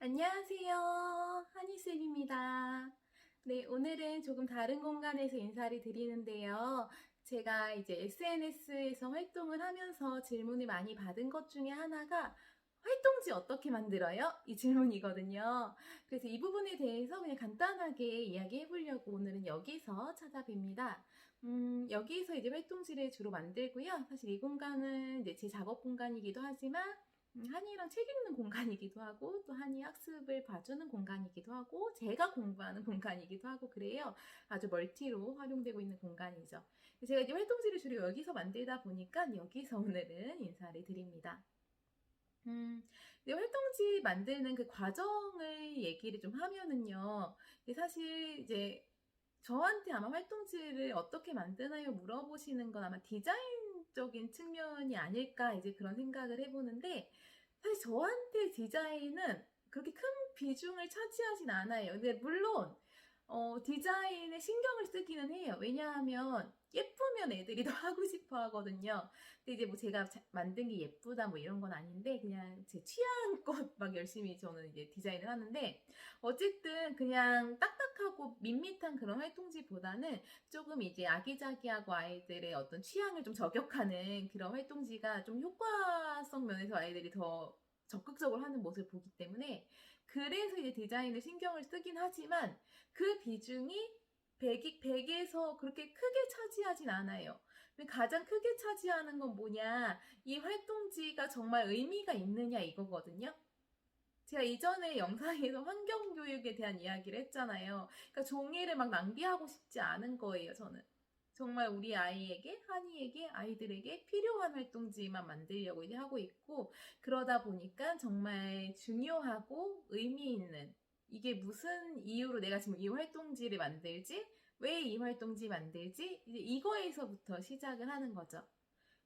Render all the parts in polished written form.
안녕하세요. 한이쌤입니다. 네, 오늘은 조금 다른 공간에서 인사를 드리는데요. 제가 이제 SNS에서 활동을 하면서 질문을 많이 받은 것 중에 하나가 활동지 어떻게 만들어요? 이 질문이거든요. 그래서 이 부분에 대해서 그냥 간단하게 이야기해 보려고 오늘은 여기서 찾아뵙니다. 여기서 이제 활동지를 주로 만들고요. 사실 이 공간은 이제 제 작업 공간이기도 하지만 한이랑 책 읽는 공간이기도 하고 또 한이 학습을 봐주는 공간이기도 하고 제가 공부하는 공간이기도 하고 그래요. 아주 멀티로 활용되고 있는 공간이죠. 제가 이제 활동지를 주로 여기서 만들다 보니까 여기서 오늘은 인사를 드립니다. 활동지 만드는 그 과정을 얘기를 좀 하면은요. 사실 이제 저한테 아마 활동지를 어떻게 만드나요? 물어보시는 건 아마 디자인적인 측면이 아닐까 이제 그런 생각을 해보는데 사실 저한테 디자인은 그렇게 큰 비중을 차지하진 않아요. 근데 물론 디자인에 신경을 쓰기는 해요. 왜냐하면 예쁘면 애들이 더 하고 싶어 하거든요. 근데 이제 뭐 제가 만든 게 예쁘다 뭐 이런 건 아닌데 그냥 제 취향껏 막 열심히 저는 이제 디자인을 하는데 어쨌든 그냥 딱딱하고 밋밋한 그런 활동지보다는 조금 이제 아기자기하고 아이들의 어떤 취향을 좀 저격하는 그런 활동지가 좀 효과성 면에서 아이들이 더 적극적으로 하는 모습을 보기 때문에 그래서 이제 디자인에 신경을 쓰긴 하지만 그 비중이 100에서 그렇게 크게 차지하진 않아요. 가장 크게 차지하는 건 뭐냐? 이 활동지가 정말 의미가 있느냐 이거거든요. 제가 이전에 영상에서 환경교육에 대한 이야기를 했잖아요. 그러니까 종이를 막 낭비하고 싶지 않은 거예요, 저는. 정말 우리 아이에게, 한이에게, 아이들에게 필요한 활동지만 만들려고 이제 하고 있고, 그러다 보니까 정말 중요하고 의미 있는, 이게 무슨 이유로 내가 지금 이 활동지를 만들지? 왜 이 활동지 만들지? 이제 이거에서부터 시작을 하는 거죠.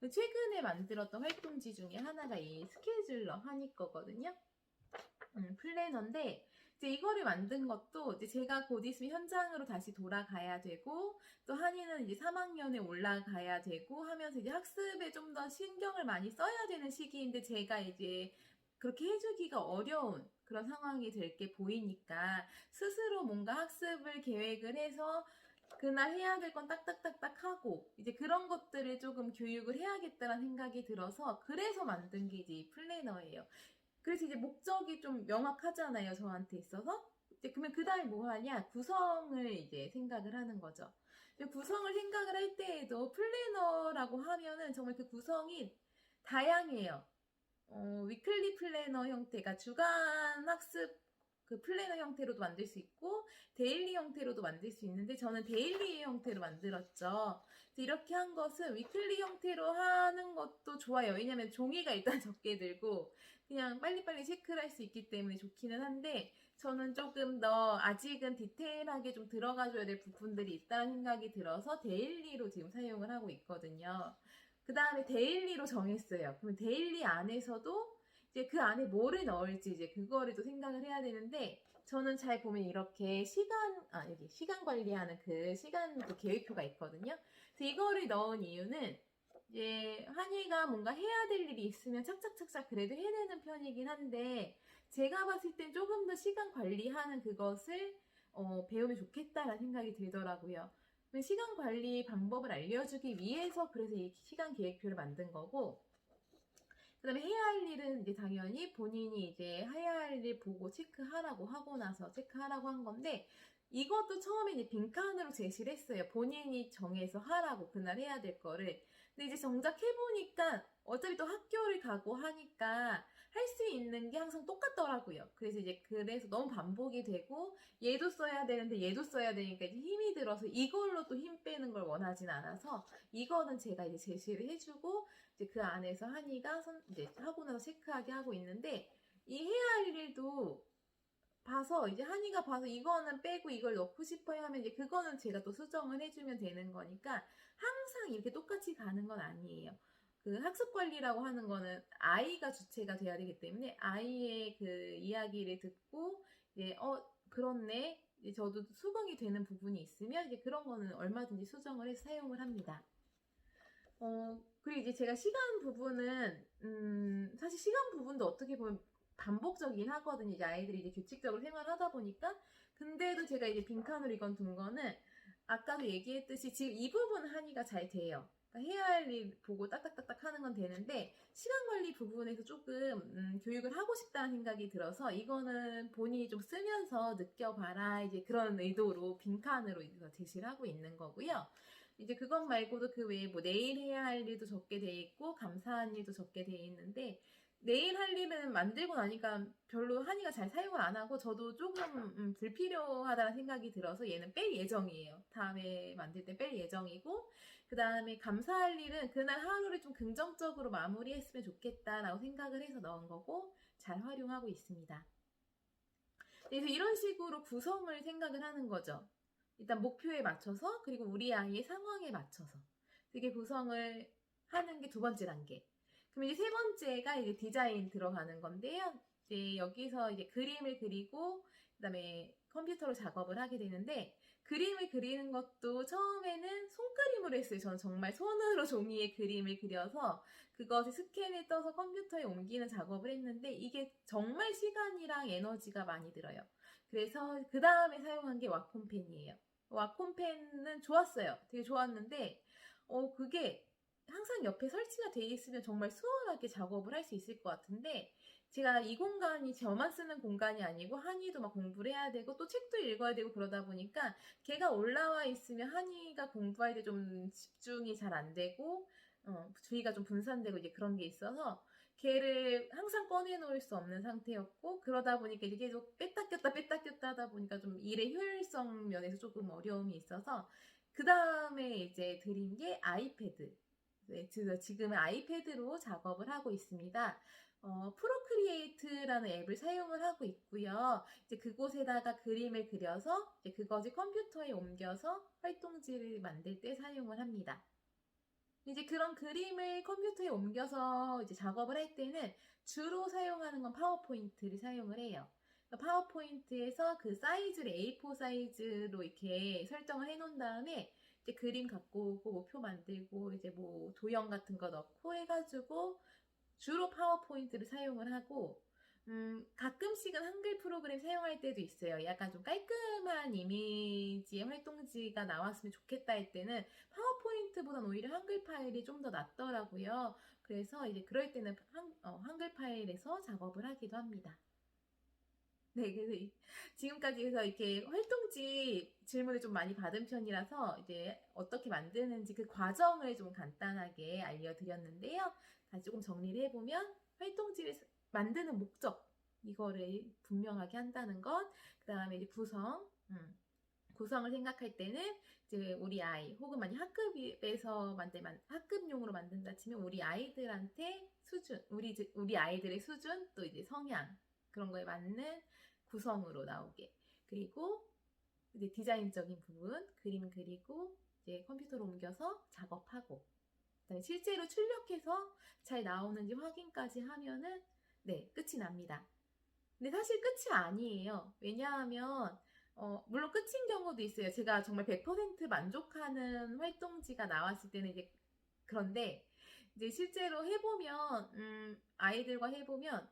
최근에 만들었던 활동지 중에 하나가 이 스케줄러 한이 거거든요. 플래너인데 이제 이거를 만든 것도 이제 제가 곧 있으면 현장으로 다시 돌아가야 되고 또 한이는 이제 3학년에 올라가야 되고 하면서 이제 학습에 좀 더 신경을 많이 써야 되는 시기인데 제가 이제 그렇게 해주기가 어려운 그런 상황이 될 게 보이니까 스스로 뭔가 학습을 계획을 해서 그날 해야 될 건 딱딱딱딱 하고 이제 그런 것들을 조금 교육을 해야겠다는 생각이 들어서 그래서 만든 게 이제 이 플래너예요. 그래서 이제 목적이 좀 명확하잖아요, 저한테 있어서. 이제 그러면 그 다음에 뭐 하냐? 구성을 이제 생각을 하는 거죠. 구성을 생각을 할 때에도 플래너라고 하면은 정말 그 구성이 다양해요. 위클리 플래너 형태가 주간 학습 그 플래너 형태로도 만들 수 있고 데일리 형태로도 만들 수 있는데 저는 데일리 형태로 만들었죠. 이렇게 한 것은 위클리 형태로 하는 것도 좋아요. 왜냐면 종이가 일단 적게 들고 그냥 빨리빨리 체크를 할 수 있기 때문에 좋기는 한데 저는 조금 더 아직은 디테일하게 좀 들어가줘야 될 부분들이 있다는 생각이 들어서 데일리로 지금 사용을 하고 있거든요. 그 다음에 데일리로 정했어요. 그러면 데일리 안에서도 이제 그 안에 뭐를 넣을지 이제 그거를 또 생각을 해야 되는데 저는 잘 보면 이렇게 여기 시간 관리하는 그 시간 그 계획표가 있거든요. 그래서 이거를 넣은 이유는 이제 한이가 뭔가 해야 될 일이 있으면 착착착착 그래도 해내는 편이긴 한데 제가 봤을 땐 조금 더 시간 관리하는 그것을 배우면 좋겠다라는 생각이 들더라고요. 시간 관리 방법을 알려주기 위해서 그래서 이 시간 계획표를 만든 거고 그 다음에 해야 할 일은 이제 당연히 본인이 이제 해야 할 일 보고 체크하라고 하고 나서 체크하라고 한 건데 이것도 처음에 이제 빈칸으로 제시를 했어요. 본인이 정해서 하라고 그날 해야 될 거를. 근데 이제 정작 해보니까 어차피 또 학교를 가고 하니까 할 수 있는 게 항상 똑같더라고요. 그래서 너무 반복이 되고 얘도 써야 되는데 얘도 써야 되니까 이제 힘이 들어서 이걸로 또 힘 빼는 걸 원하진 않아서 이거는 제가 이제 제시를 해주고 이제 그 안에서 한이가 이제 하고 나서 체크하게 하고 있는데 이 해야 할 일도 봐서 이제 한이가 봐서 이거는 빼고 이걸 넣고 싶어요 하면 이제 그거는 제가 또 수정을 해주면 되는 거니까 항상 이렇게 똑같이 가는 건 아니에요. 그 학습 관리라고 하는 거는 아이가 주체가 돼야 되기 때문에 아이의 그 이야기를 듣고 이제 그렇네. 이제 저도 수긍이 되는 부분이 있으면 이제 그런 거는 얼마든지 수정을 해서 사용을 합니다. 그리고 이제 제가 시간 부분은, 사실 시간 부분도 어떻게 보면 반복적이긴 하거든요. 이제 아이들이 이제 규칙적으로 생활하다 보니까. 근데도 제가 이제 빈칸으로 이건 둔 거는 아까도 얘기했듯이 지금 이 부분 한이가 잘 돼요. 그러니까 해야 할 일 보고 딱딱딱딱 하는 건 되는데 시간 관리 부분에서 조금 교육을 하고 싶다는 생각이 들어서 이거는 본인이 좀 쓰면서 느껴봐라 이제 그런 의도로 빈칸으로 제시를 하고 있는 거고요. 이제 그것 말고도 그 외에 뭐 내일 해야 할 일도 적게 돼 있고 감사한 일도 적게 돼 있는데 내일 할 일은 만들고 나니까 별로 한이가 잘 사용을 안 하고 저도 조금 불필요하다는 생각이 들어서 얘는 뺄 예정이에요. 다음에 만들 때 뺄 예정이고 그 다음에 감사할 일은 그날 하루를 좀 긍정적으로 마무리했으면 좋겠다라고 생각을 해서 넣은 거고 잘 활용하고 있습니다. 그래서 이런 식으로 구성을 생각을 하는 거죠. 일단 목표에 맞춰서 그리고 우리 아이의 상황에 맞춰서 되게 구성을 하는 게 두 번째 단계. 그럼 이제 세 번째가 이제 디자인 들어가는 건데요. 이제 여기서 이제 그림을 그리고 그다음에 컴퓨터로 작업을 하게 되는데 그림을 그리는 것도 처음에는 손그림으로 했어요. 저는 정말 손으로 종이에 그림을 그려서 그것을 스캔에 떠서 컴퓨터에 옮기는 작업을 했는데 이게 정말 시간이랑 에너지가 많이 들어요. 그래서 그 다음에 사용한 게 와콤펜이에요. 와콤펜은 좋았어요. 되게 좋았는데 그게 항상 옆에 설치가 돼 있으면 정말 수월하게 작업을 할 수 있을 것 같은데 제가 이 공간이 저만 쓰는 공간이 아니고 한이도 막 공부를 해야 되고 또 책도 읽어야 되고 그러다 보니까 걔가 올라와 있으면 한이가 공부할 때 좀 집중이 잘 안 되고 주의가 좀 분산되고 이제 그런 게 있어서 걔를 항상 꺼내놓을 수 없는 상태였고 그러다 보니까 이제 계속 뺐다 꼈다 하다 보니까 좀 일의 효율성 면에서 조금 어려움이 있어서 그 다음에 이제 드린 게 아이패드. 네, 지금은 아이패드로 작업을 하고 있습니다. 프로크리에이트라는 앱을 사용을 하고 있고요. 이제 그곳에다가 그림을 그려서 이제 그것을 컴퓨터에 옮겨서 활동지를 만들 때 사용을 합니다. 이제 그런 그림을 컴퓨터에 옮겨서 이제 작업을 할 때는 주로 사용하는 건 파워포인트를 사용을 해요. 파워포인트에서 그 사이즈를 A4 사이즈로 이렇게 설정을 해 놓은 다음에 이제 그림 갖고 오고 뭐 표 만들고 이제 뭐 도형 같은 거 넣고 해가지고 주로 파워포인트를 사용을 하고 가끔씩은 한글 프로그램 사용할 때도 있어요. 약간 좀 깔끔한 이미지의 활동지가 나왔으면 좋겠다 할 때는 파워포인트보다는 오히려 한글 파일이 좀 더 낫더라고요. 그래서 이제 그럴 때는 한글 파일에서 작업을 하기도 합니다. 네, 그래서 지금까지 해서 이렇게 활동지 질문을 좀 많이 받은 편이라서 이제 어떻게 만드는지 그 과정을 좀 간단하게 알려드렸는데요. 다시 조금 정리를 해보면 활동지를 만드는 목적 이거를 분명하게 한다는 것, 그 다음에 이제 구성을 생각할 때는 이제 우리 아이 혹은 만약 학급에서 학급용으로 만든다 치면 우리 아이들한테 수준, 우리 아이들의 수준 또 이제 성향 그런 거에 맞는 구성으로 나오게. 그리고 이제 디자인적인 부분, 그림 그리고 이제 컴퓨터로 옮겨서 작업하고, 그다음에 실제로 출력해서 잘 나오는지 확인까지 하면은 네, 끝이 납니다. 근데 사실 끝이 아니에요. 왜냐하면 물론 끝인 경우도 있어요. 제가 정말 100% 만족하는 활동지가 나왔을 때는 이제 그런데 이제 실제로 해보면 아이들과 해보면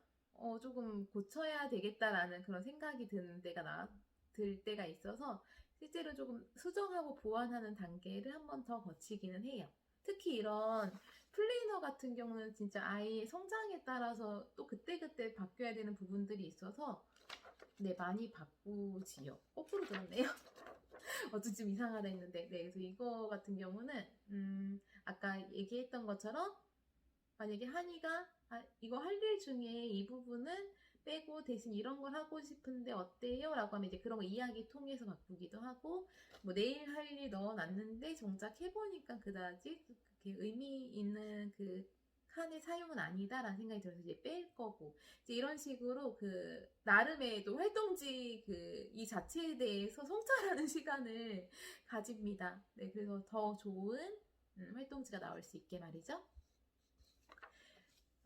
조금 고쳐야 되겠다라는 그런 생각이 들 때가 있어서 실제로 조금 수정하고 보완하는 단계를 한 번 더 거치기는 해요. 특히 이런 플래너 같은 경우는 진짜 아이의 성장에 따라서 또 그때그때 바뀌어야 되는 부분들이 있어서 네, 많이 바꾸지요. 거꾸로 들었네요. 좀 이상하다 했는데 네, 그래서 이거 같은 경우는 아까 얘기했던 것처럼 만약에 한이가 이거 할 일 중에 이 부분은 빼고 대신 이런 걸 하고 싶은데 어때요? 라고 하면 이제 그런 거 이야기 통해서 바꾸기도 하고 뭐 내일 할 일 넣어놨는데 정작 해보니까 그다지 그렇게 의미 있는 그 칸의 사용은 아니다라는 생각이 들어서 이제 뺄 거고 이제 이런 식으로 그 나름의 또 활동지 이 자체에 대해서 성찰하는 시간을 가집니다. 네, 그래서 더 좋은 활동지가 나올 수 있게 말이죠.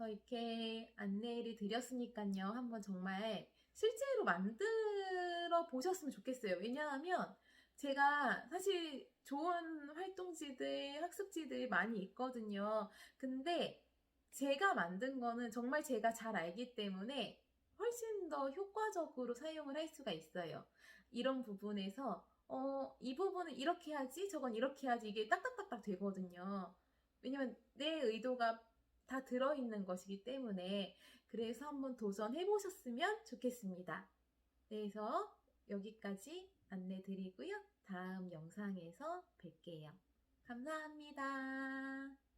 이렇게 안내를 드렸으니까요. 한번 정말 실제로 만들어 보셨으면 좋겠어요. 왜냐하면 제가 사실 좋은 활동지들, 학습지들 많이 있거든요. 근데 제가 만든 거는 정말 제가 잘 알기 때문에 훨씬 더 효과적으로 사용을 할 수가 있어요. 이런 부분에서 이 부분은 이렇게 하지, 저건 이렇게 하지, 이게 딱딱딱딱 되거든요. 왜냐면 내 의도가 다 들어있는 것이기 때문에. 그래서 한번 도전해 보셨으면 좋겠습니다. 그래서 여기까지 안내 드리고요. 다음 영상에서 뵐게요. 감사합니다.